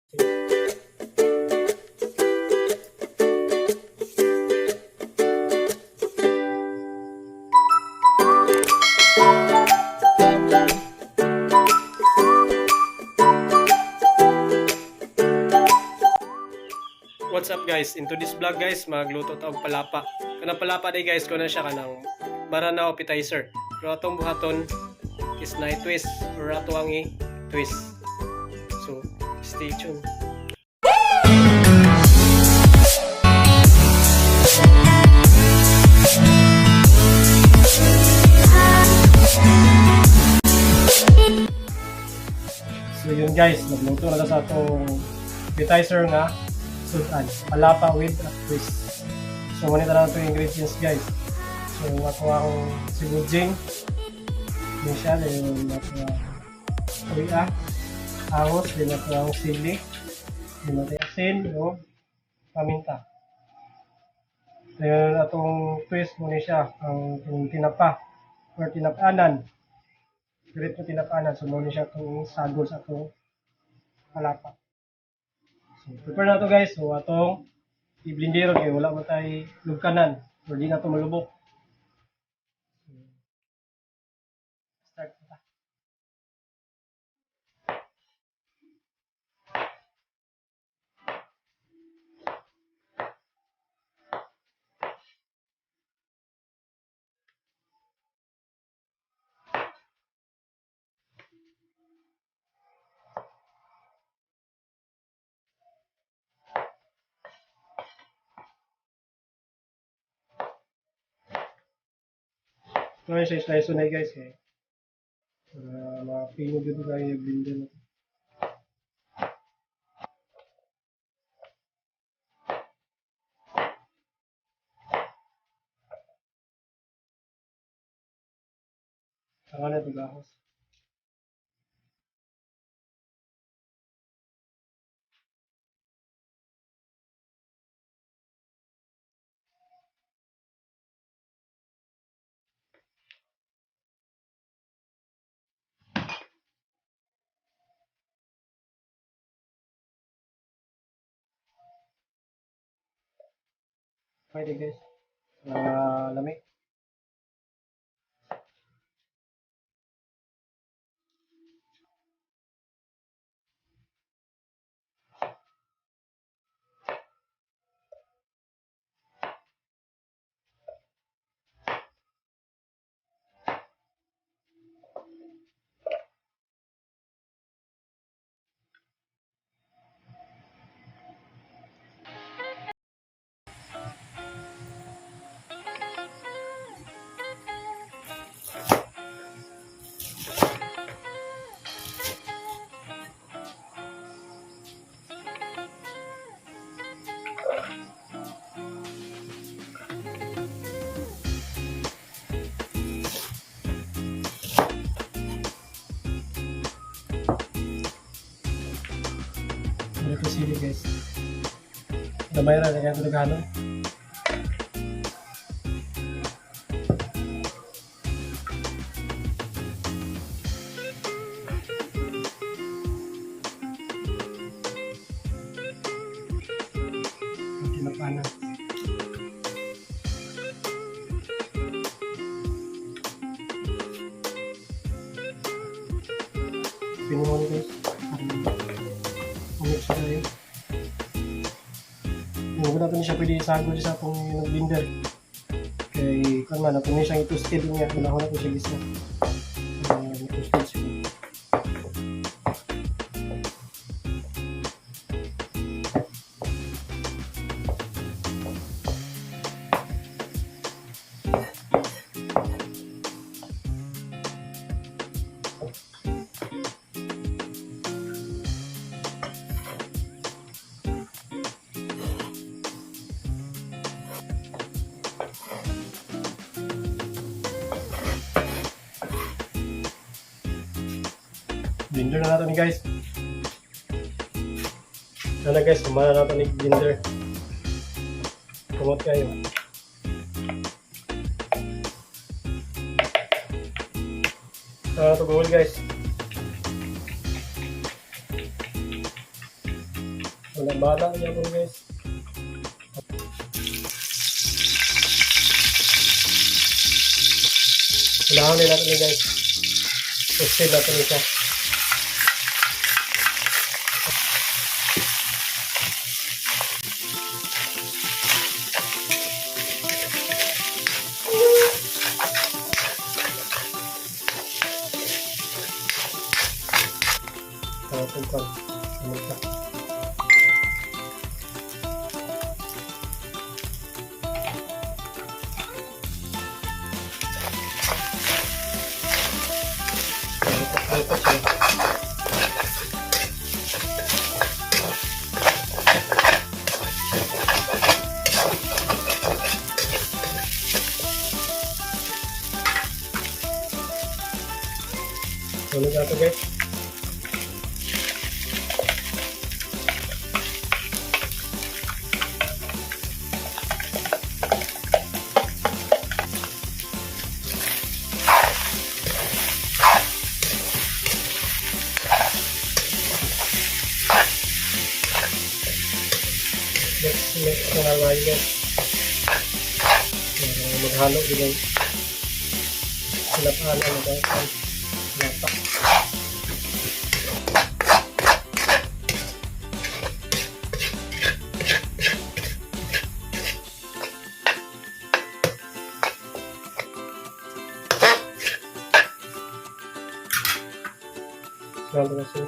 What's up guys? Into this vlog guys, magluto ta og palapa. Kanang palapa day guys, ko na siya kanang bara na appetizer. Pero atong buhaton is na itwist or ato ang i-twist. So, stay tuned. So yun guys, magluto na sa atong appetizer nga sudan, palapa with a twist. So manita na ito yung ingredients guys. So ako akong sibujing yun siya, then ako kuya ahos, then ako akong sili, then ako asin o paminta. Then atong twist muna siya ang tinapa or tinapanan, direct na tinapanan. So muna siya itong sagol sa itong palapa. So, prepare na to guys. So, atong i-blendero kaya wala mo tayo lugkanan or di na ito malubok. So, start na ta. So, yun siya slice na guys. Para mapino dito tayo yung blender na ito. Saka na ito gahos. Pwede guys. Lamig. Ito sili guys. Damay ra kaya ito naghanon. Tinapanan. Pinuhon guys. Mix na yun. Yung ko natin siya pwede isagol sa akong blender. Kaya kung man, natin siyang i-toasted niya. Manahon natin siya gisa. I-toasted siya. Blender na natin guys. Sana guys, kumana natin yung blender. Kumot kayo. Sana ito guhol guys. Wala bala niya po guys. Unahan din natin guys. Toasted natin siya. Tungkol. Sulit natin guys. Next na halayin guys. Maghalo din yung sinapaan na guys. Tinapa. Terima kasih.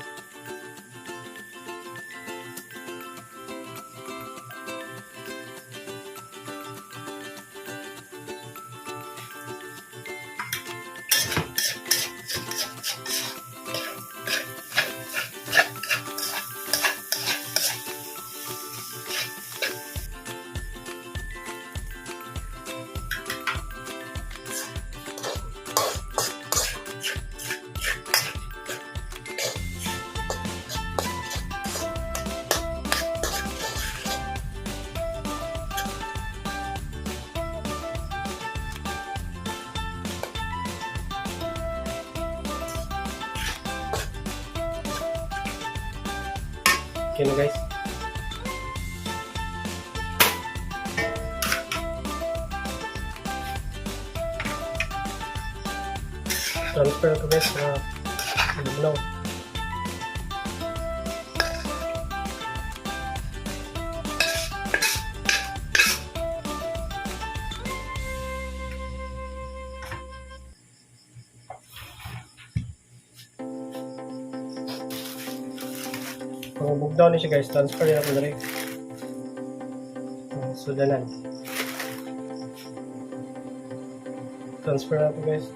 Okay na guys. Transfer ko guys sa ulam. Pag-move down niya siya guys, transfer niya natin na rin. Sudanan. Transfer natin guys.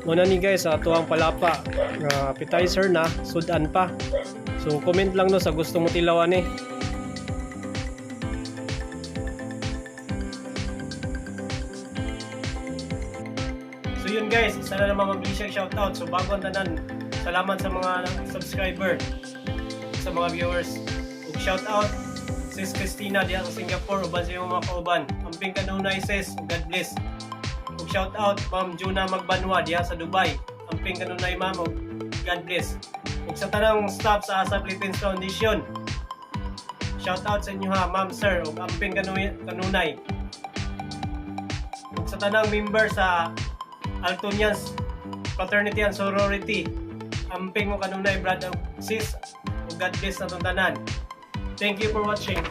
muna ni guys sa tuwang palapa appetizer na sudan pa. So comment lang no sa gusto mo tilawan eh. So yun guys, isa na naman mabilis shoutout. So bago ang tanan, salamat sa mga subscriber, sa mga viewers. Ug shoutout sis Christina diya sa Singapore, uban sa iyong mga kauban. Amping kanunay sis, God bless. Ug shoutout Ma'am Juna Magbanwa diya sa Dubai. Amping kanunay ma'am, God bless. Ug sa tanang staff sa Asa Philippines Foundation, shoutout sa inyo ha ma'am sir, ug amping kanunay. Ug sa tanang member sa Altonians Fraternity and Sorority, amping mo kanunay brother sis, ug God bless na tanan. Thank you for watching.